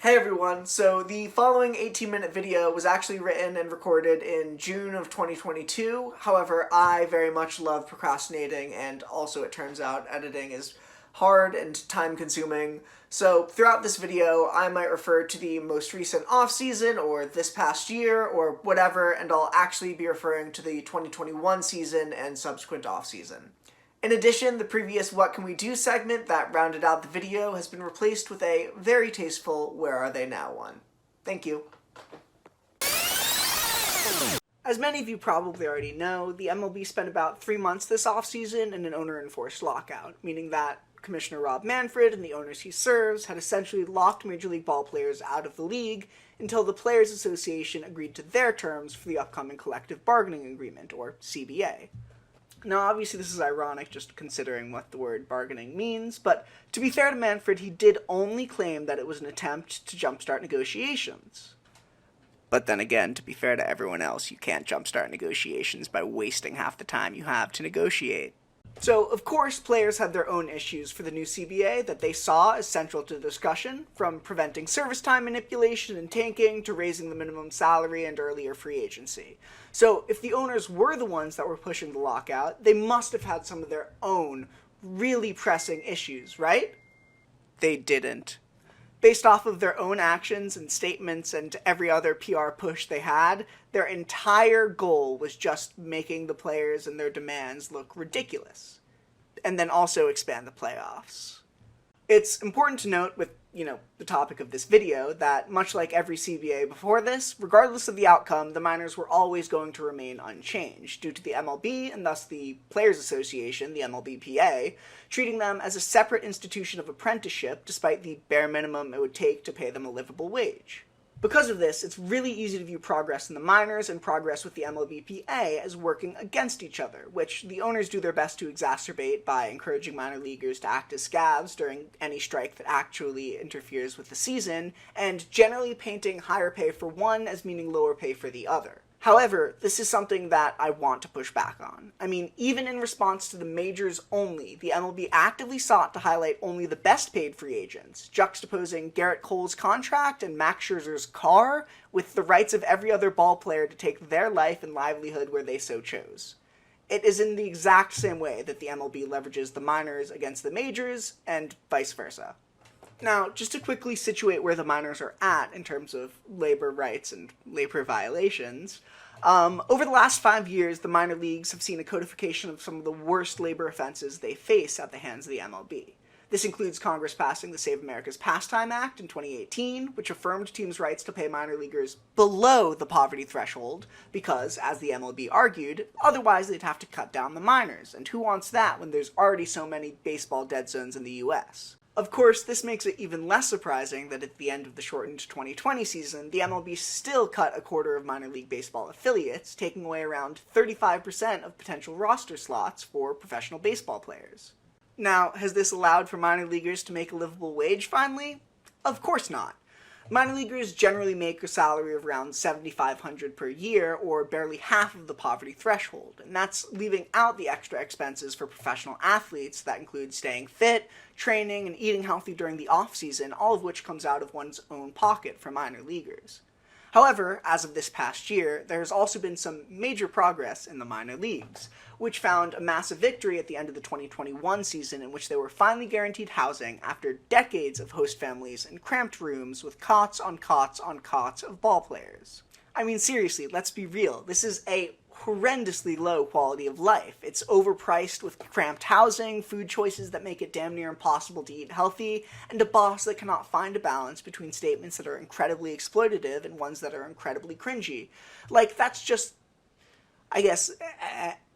Hey everyone, so the following 18-minute video was actually written and recorded in June of 2022. However, I very much love procrastinating, and also it turns out editing is hard and time-consuming. So throughout this video, I might refer to the most recent off-season, or this past year, or whatever, and I'll actually be referring to the 2021 season and subsequent off-season. In addition, the previous What Can We Do segment that rounded out the video has been replaced with a very tasteful Where Are They Now one. Thank you. As many of you probably already know, the MLB spent about 3 months this offseason in an owner-enforced lockout, meaning that Commissioner Rob Manfred and the owners he serves had essentially locked Major League ballplayers out of the league until the Players Association agreed to their terms for the upcoming Collective Bargaining Agreement, or CBA. Now, obviously this is ironic just considering what the word bargaining means, but to be fair to Manfred, he did only claim that it was an attempt to jumpstart negotiations. But then again, to be fair to everyone else, you can't jumpstart negotiations by wasting half the time you have to negotiate. So, of course, players had their own issues for the new CBA that they saw as central to the discussion, from preventing service time manipulation and tanking to raising the minimum salary and earlier free agency. So, if the owners were the ones that were pushing the lockout, they must have had some of their own really pressing issues, right? They didn't. Based off of their own actions and statements and every other PR push they had, their entire goal was just making the players and their demands look ridiculous. And then also expand the playoffs. It's important to note with, the topic of this video that much like every CBA before this, regardless of the outcome, the minors were always going to remain unchanged due to the MLB and thus the Players Association, the MLBPA, treating them as a separate institution of apprenticeship despite the bare minimum it would take to pay them a livable wage. Because of this, it's really easy to view progress in the minors and progress with the MLBPA as working against each other, which the owners do their best to exacerbate by encouraging minor leaguers to act as scabs during any strike that actually interferes with the season, and generally painting higher pay for one as meaning lower pay for the other. However, this is something that I want to push back on. I mean, even in response to the majors only, the MLB actively sought to highlight only the best paid free agents, juxtaposing Garrett Cole's contract and Max Scherzer's car with the rights of every other ball player to take their life and livelihood where they so chose. It is in the exact same way that the MLB leverages the minors against the majors, and vice versa. Now, just to quickly situate where the minors are at in terms of labor rights and labor violations, over the last 5 years, the minor leagues have seen a codification of some of the worst labor offenses they face at the hands of the MLB. This includes Congress passing the Save America's Pastime Act in 2018, which affirmed teams' rights to pay minor leaguers below the poverty threshold, because, as the MLB argued, otherwise they'd have to cut down the minors, and who wants that when there's already so many baseball dead zones in the US? Of course, this makes it even less surprising that at the end of the shortened 2020 season, the MLB still cut a quarter of minor league baseball affiliates, taking away around 35% of potential roster slots for professional baseball players. Now, has this allowed for minor leaguers to make a livable wage finally? Of course not. Minor leaguers generally make a salary of around $7,500 per year, or barely half of the poverty threshold, and that's leaving out the extra expenses for professional athletes that include staying fit, training, and eating healthy during the off-season, all of which comes out of one's own pocket for minor leaguers. However, as of this past year, there has also been some major progress in the minor leagues, which found a massive victory at the end of the 2021 season in which they were finally guaranteed housing after decades of host families and cramped rooms with cots on cots on cots of ballplayers. I mean, seriously, let's be real. This is a horrendously low quality of life. It's overpriced with cramped housing, food choices that make it damn near impossible to eat healthy, and a boss that cannot find a balance between statements that are incredibly exploitative and ones that are incredibly cringy. Like, that's just, I guess,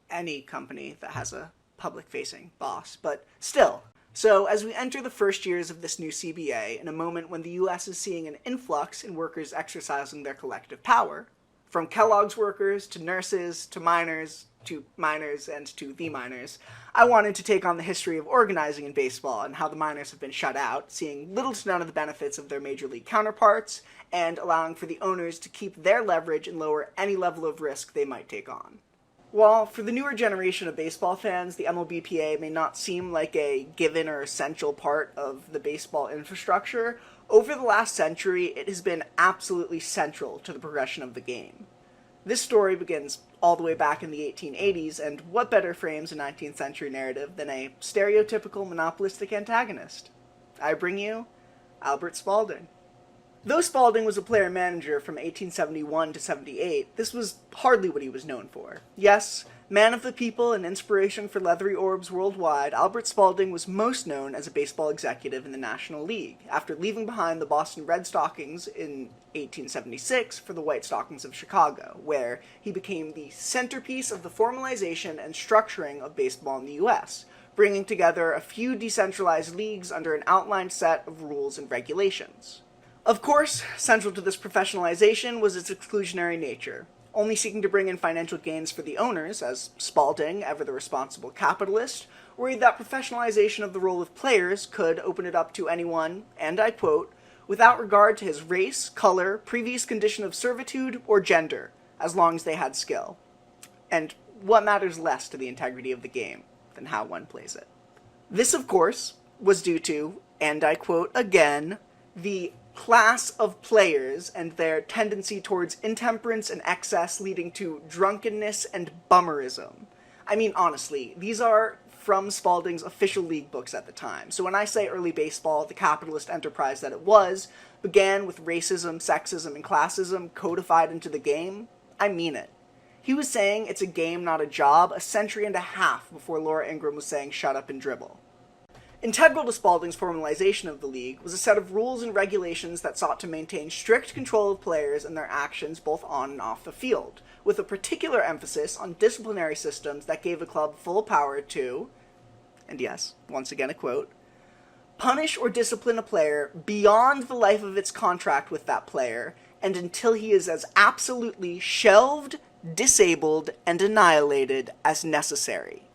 any company that has a public-facing boss, but still. So, as we enter the first years of this new CBA, in a moment when the US is seeing an influx in workers exercising their collective power, from Kellogg's workers, to nurses, to minors, and to the minors, I wanted to take on the history of organizing in baseball and how the minors have been shut out, seeing little to none of the benefits of their major league counterparts, and allowing for the owners to keep their leverage and lower any level of risk they might take on. While for the newer generation of baseball fans, the MLBPA may not seem like a given or essential part of the baseball infrastructure, Over the last century, it has been absolutely central to the progression of the game. This story begins all the way back in the 1880s, and what better frames a 19th century narrative than a stereotypical monopolistic antagonist? I bring you Albert Spalding. Though Spalding was a player-manager from 1871 to 78, this was hardly what he was known for. Yes, man of the people and inspiration for leathery orbs worldwide, Albert Spalding was most known as a baseball executive in the National League, after leaving behind the Boston Red Stockings in 1876 for the White Stockings of Chicago, where he became the centerpiece of the formalization and structuring of baseball in the U.S., bringing together a few decentralized leagues under an outlined set of rules and regulations. Of course, central to this professionalization was its exclusionary nature, only seeking to bring in financial gains for the owners, as Spalding, ever the responsible capitalist, worried that professionalization of the role of players could open it up to anyone, and I quote, without regard to his race, color, previous condition of servitude, or gender, as long as they had skill. And what matters less to the integrity of the game than how one plays it? This, of course, was due to, and I quote again, the class of players and their tendency towards intemperance and excess leading to drunkenness and bummerism. I mean, honestly, these are from Spalding's official league books at the time. So when I say early baseball, the capitalist enterprise that it was, began with racism, sexism, and classism codified into the game, I mean it. He was saying it's a game, not a job, a century and a half before Laura Ingraham was saying shut up and dribble. Integral to Spalding's formalization of the league was a set of rules and regulations that sought to maintain strict control of players and their actions both on and off the field, with a particular emphasis on disciplinary systems that gave a club full power to, and yes, once again a quote, punish or discipline a player beyond the life of its contract with that player, and until he is as absolutely shelved, disabled, and annihilated as necessary.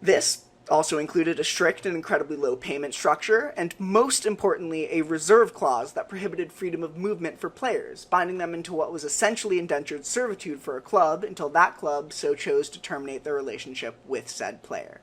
This also included a strict and incredibly low payment structure, and most importantly, a reserve clause that prohibited freedom of movement for players, binding them into what was essentially indentured servitude for a club until that club so chose to terminate their relationship with said player.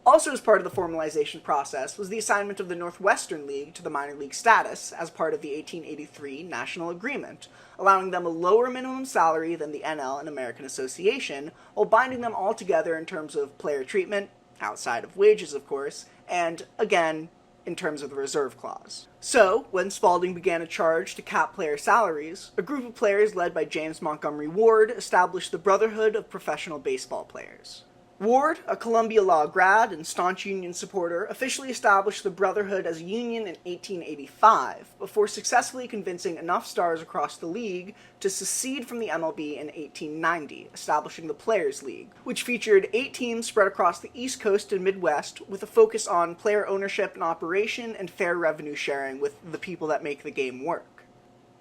Also as part of the formalization process was the assignment of the Northwestern League to the minor league status as part of the 1883 National Agreement, allowing them a lower minimum salary than the NL and American Association, while binding them all together in terms of player treatment, outside of wages, of course, and, again, in terms of the reserve clause. So, when Spalding began a charge to cap player salaries, a group of players led by James Montgomery Ward established the Brotherhood of Professional Baseball Players. Ward, a Columbia Law grad and staunch union supporter, officially established the Brotherhood as a union in 1885, before successfully convincing enough stars across the league to secede from the MLB in 1890, establishing the Players' League, which featured 8 teams spread across the East Coast and Midwest, with a focus on player ownership and operation and fair revenue sharing with the people that make the game work.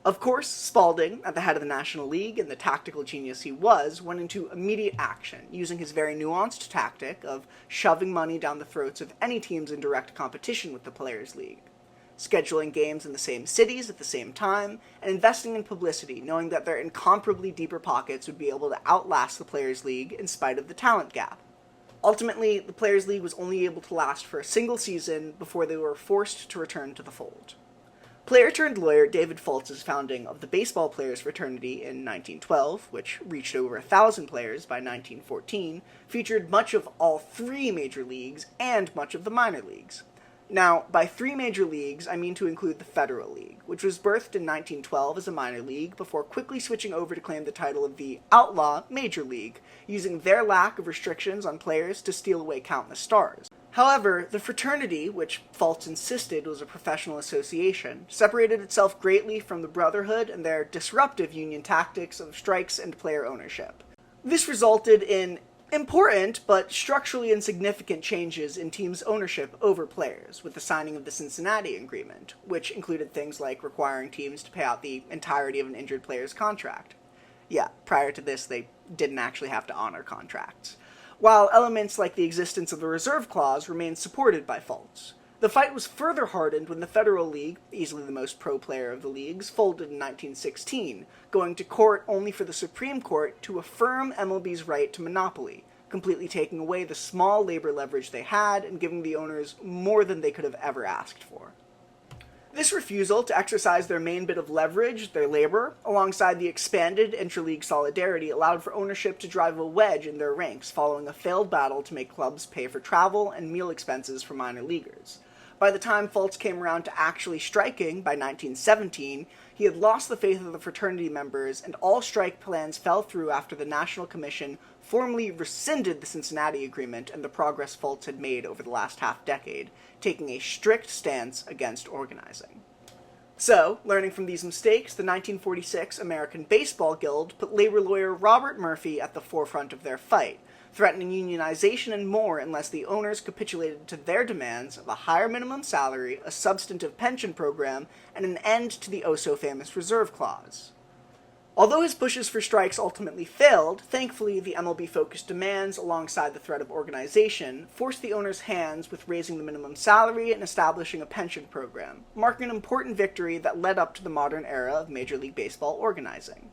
Of course, Spalding, at the head of the National League and the tactical genius he was, went into immediate action, using his very nuanced tactic of shoving money down the throats of any teams in direct competition with the Players' League, scheduling games in the same cities at the same time, and investing in publicity, knowing that their incomparably deeper pockets would be able to outlast the Players' League in spite of the talent gap. Ultimately, the Players' League was only able to last for a single season before they were forced to return to the fold. Player-turned-lawyer David Fultz's founding of the Baseball Players Fraternity in 1912, which reached over 1,000 players by 1914, featured much of all 3 major leagues and much of the minor leagues. Now, by 3 major leagues, I mean to include the Federal League, which was birthed in 1912 as a minor league before quickly switching over to claim the title of the Outlaw Major League, using their lack of restrictions on players to steal away countless stars. However, the fraternity, which Fultz insisted was a professional association, separated itself greatly from the Brotherhood and their disruptive union tactics of strikes and player ownership. This resulted in important but structurally insignificant changes in teams' ownership over players, with the signing of the Cincinnati Agreement, which included things like requiring teams to pay out the entirety of an injured player's contract. Yeah, prior to this, they didn't actually have to honor contracts, while elements like the existence of the reserve clause remained supported by Fultz. The fight was further hardened when the Federal League, easily the most pro-player of the leagues, folded in 1916, going to court only for the Supreme Court to affirm MLB's right to monopoly, completely taking away the small labor leverage they had and giving the owners more than they could have ever asked for. This refusal to exercise their main bit of leverage, their labor, alongside the expanded intra-league solidarity allowed for ownership to drive a wedge in their ranks following a failed battle to make clubs pay for travel and meal expenses for minor leaguers. By the time Fultz came around to actually striking, by 1917, he had lost the faith of the fraternity members, and all strike plans fell through after the National Commission formally rescinded the Cincinnati Agreement and the progress Fultz had made over the last half-decade, taking a strict stance against organizing. So, learning from these mistakes, the 1946 American Baseball Guild put labor lawyer Robert Murphy at the forefront of their fight, threatening unionization and more unless the owners capitulated to their demands of a higher minimum salary, a substantive pension program, and an end to the oh-so-famous reserve clause. Although his pushes for strikes ultimately failed, thankfully the MLB-focused demands, alongside the threat of organization, forced the owners' hands with raising the minimum salary and establishing a pension program, marking an important victory that led up to the modern era of Major League Baseball organizing.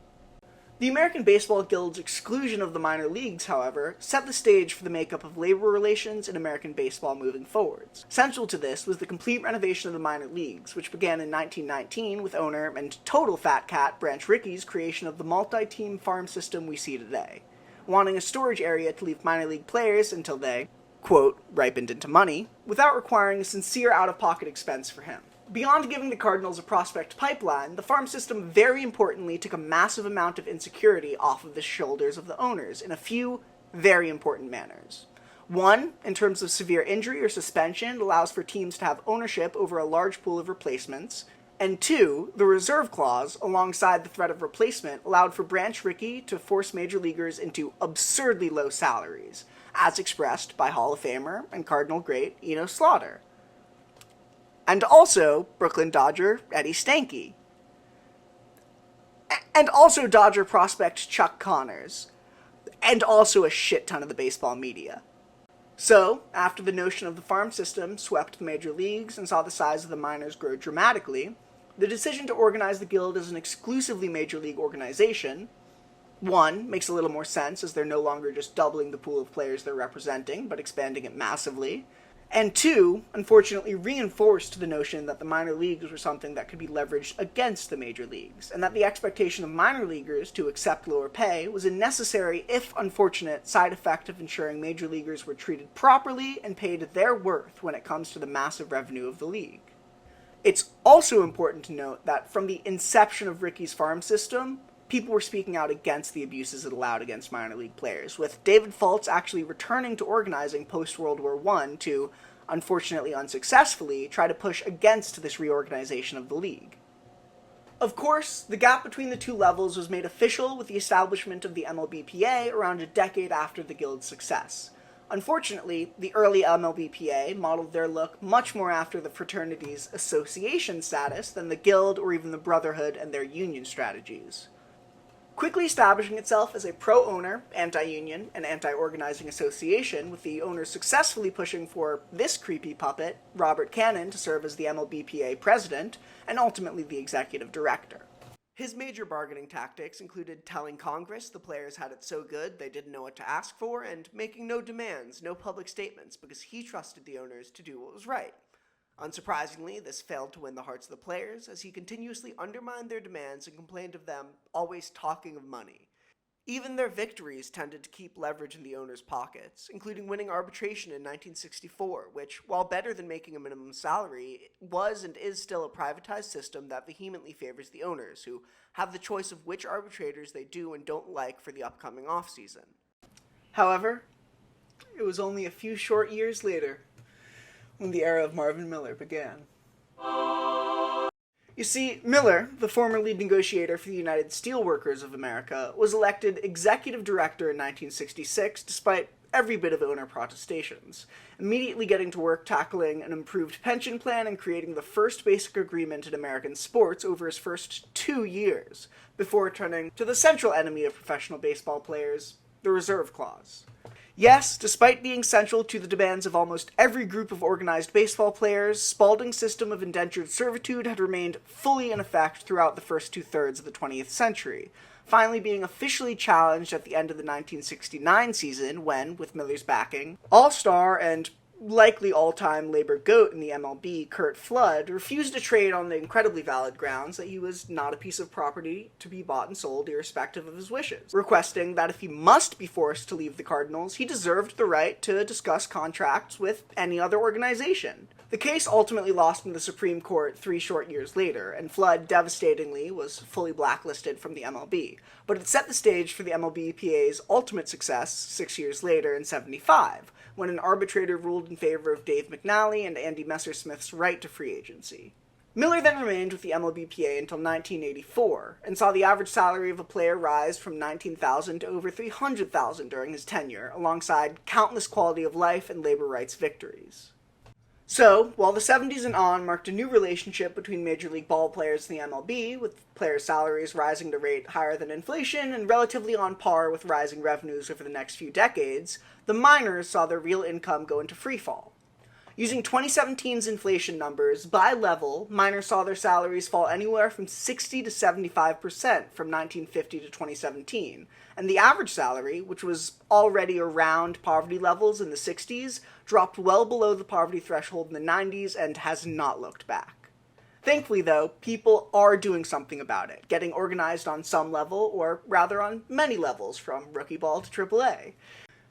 The American Baseball Guild's exclusion of the minor leagues, however, set the stage for the makeup of labor relations in American baseball moving forwards. Central to this was the complete renovation of the minor leagues, which began in 1919 with owner and total fat cat Branch Rickey's creation of the multi-team farm system we see today, wanting a storage area to leave minor league players until they, quote, ripened into money, without requiring a sincere out-of-pocket expense for him. Beyond giving the Cardinals a prospect pipeline, the farm system very importantly took a massive amount of insecurity off of the shoulders of the owners in a few very important manners. One, in terms of severe injury or suspension, it allows for teams to have ownership over a large pool of replacements. And two, the reserve clause, alongside the threat of replacement, allowed for Branch Rickey to force major leaguers into absurdly low salaries, as expressed by Hall of Famer and Cardinal great Eno Slaughter. And also Brooklyn Dodger Eddie Stanky. And also Dodger prospect Chuck Connors. And also a shit ton of the baseball media. So, after the notion of the farm system swept the major leagues and saw the size of the minors grow dramatically, the decision to organize the guild as an exclusively major league organization, one, makes a little more sense as they're no longer just doubling the pool of players they're representing, but expanding it massively. And two, unfortunately reinforced the notion that the minor leagues were something that could be leveraged against the major leagues, and that the expectation of minor leaguers to accept lower pay was a necessary, if unfortunate, side effect of ensuring major leaguers were treated properly and paid their worth when it comes to the massive revenue of the league. It's also important to note that from the inception of Rickey's farm system, people were speaking out against the abuses it allowed against minor league players, with David Fultz actually returning to organizing post-World War I to, unfortunately unsuccessfully, try to push against this reorganization of the league. Of course, the gap between the two levels was made official with the establishment of the MLBPA around a decade after the Guild's success. Unfortunately, the early MLBPA modeled their look much more after the fraternity's association status than the Guild or even the Brotherhood and their union strategies. Quickly establishing itself as a pro-owner, anti-union, and anti-organizing association, with the owners successfully pushing for this creepy puppet, Robert Cannon, to serve as the MLBPA president, and ultimately the executive director. His major bargaining tactics included telling Congress the players had it so good they didn't know what to ask for, and making no demands, no public statements, because he trusted the owners to do what was right. Unsurprisingly, this failed to win the hearts of the players, as he continuously undermined their demands and complained of them always talking of money. Even their victories tended to keep leverage in the owners' pockets, including winning arbitration in 1964, which, while better than making a minimum salary, was and is still a privatized system that vehemently favors the owners, who have the choice of which arbitrators they do and don't like for the upcoming off-season. However, it was only a few short years later when the era of Marvin Miller began. You see, Miller, the former lead negotiator for the United Steelworkers of America, was elected executive director in 1966 despite every bit of owner protestations, immediately getting to work tackling an improved pension plan and creating the first basic agreement in American sports over his first 2 years, before turning to the central enemy of professional baseball players, the reserve clause. Yes, despite being central to the demands of almost every group of organized baseball players, Spalding's system of indentured servitude had remained fully in effect throughout the first two-thirds of the 20th century, finally being officially challenged at the end of the 1969 season when, with Miller's backing, all-star and likely all-time labor goat in the MLB, Curt Flood, refused to trade on the incredibly valid grounds that he was not a piece of property to be bought and sold irrespective of his wishes, requesting that if he must be forced to leave the Cardinals, he deserved the right to discuss contracts with any other organization. The case ultimately lost in the Supreme Court 3 short years later, and Flood, devastatingly, was fully blacklisted from the MLB, but it set the stage for the MLBPA's ultimate success 6 years later in '75, when an arbitrator ruled in favor of Dave McNally and Andy Messersmith's right to free agency. Miller then remained with the MLBPA until 1984, and saw the average salary of a player rise from $19,000 to over $300,000 during his tenure, alongside countless quality of life and labor rights victories. So, while the 70s and on marked a new relationship between Major League ball players and the MLB, with players' salaries rising to a rate higher than inflation and relatively on par with rising revenues over the next few decades, the minors saw their real income go into freefall. Using 2017's inflation numbers, by level, minors saw their salaries fall anywhere from 60 to 75% from 1950 to 2017, and the average salary, which was already around poverty levels in the 60s, dropped well below the poverty threshold in the 90s and has not looked back. Thankfully, though, people are doing something about it, getting organized on some level, or rather on many levels, from rookie ball to AAA.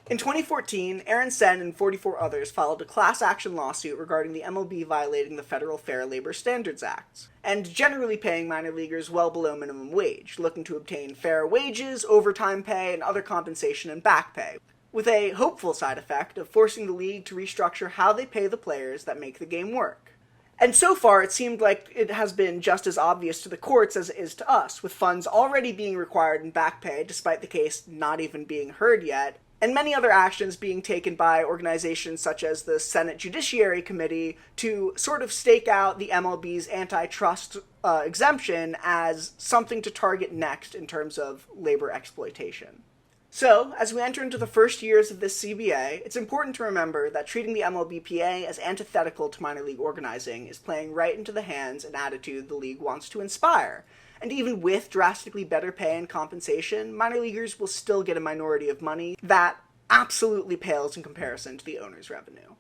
In 2014, Aaron Sen and 44 others filed a class action lawsuit regarding the MLB violating the Federal Fair Labor Standards Act, and generally paying minor leaguers well below minimum wage, looking to obtain fair wages, overtime pay, and other compensation and back pay, with a hopeful side effect of forcing the league to restructure how they pay the players that make the game work. And so far, it seemed like it has been just as obvious to the courts as it is to us, with funds already being required in back pay, despite the case not even being heard yet, and many other actions being taken by organizations such as the Senate Judiciary Committee to sort of stake out the MLB's antitrust exemption as something to target next in terms of labor exploitation. So, as we enter into the first years of this CBA, it's important to remember that treating the MLBPA as antithetical to minor league organizing is playing right into the hands and attitude the league wants to inspire. And even with drastically better pay and compensation, minor leaguers will still get a minority of money that absolutely pales in comparison to the owner's revenue.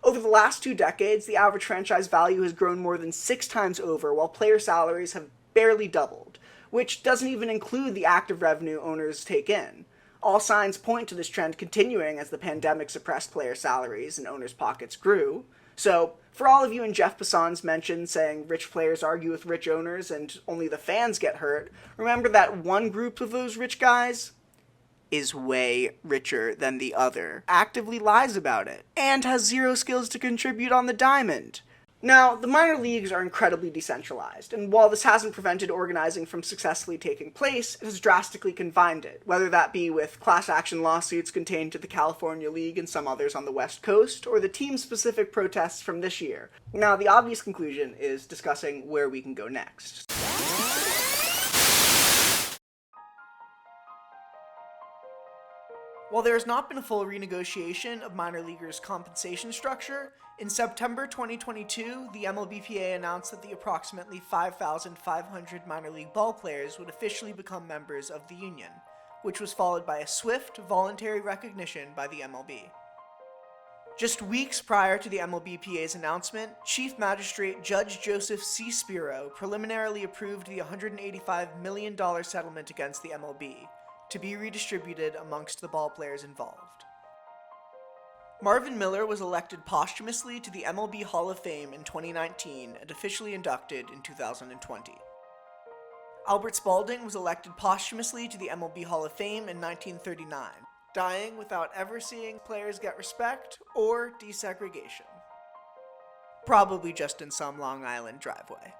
Over the last 2 decades, the average franchise value has grown more than 6 times over, while player salaries have barely doubled, which doesn't even include the active revenue owners take in. All signs point to this trend continuing as the pandemic suppressed player salaries and owners' pockets grew. So, for all of you in Jeff Passan's mention saying rich players argue with rich owners and only the fans get hurt, remember that one group of those rich guys is way richer than the other, actively lies about it, and has 0 skills to contribute on the diamond. Now, the minor leagues are incredibly decentralized, and while this hasn't prevented organizing from successfully taking place, it has drastically confined it, whether that be with class action lawsuits contained to the California League and some others on the West Coast, or the team-specific protests from this year. Now, the obvious conclusion is discussing where we can go next. While there has not been a full renegotiation of minor leaguers' compensation structure, in September 2022, the MLBPA announced that the approximately 5,500 minor league ball players would officially become members of the union, which was followed by a swift, voluntary recognition by the MLB. Just weeks prior to the MLBPA's announcement, Chief Magistrate Judge Joseph C. Spiro preliminarily approved the $185 million settlement against the MLB, to be redistributed amongst the ball players involved. Marvin Miller was elected posthumously to the MLB Hall of Fame in 2019 and officially inducted in 2020. Albert Spalding was elected posthumously to the MLB Hall of Fame in 1939, dying without ever seeing players get respect or desegregation. Probably just in some Long Island driveway.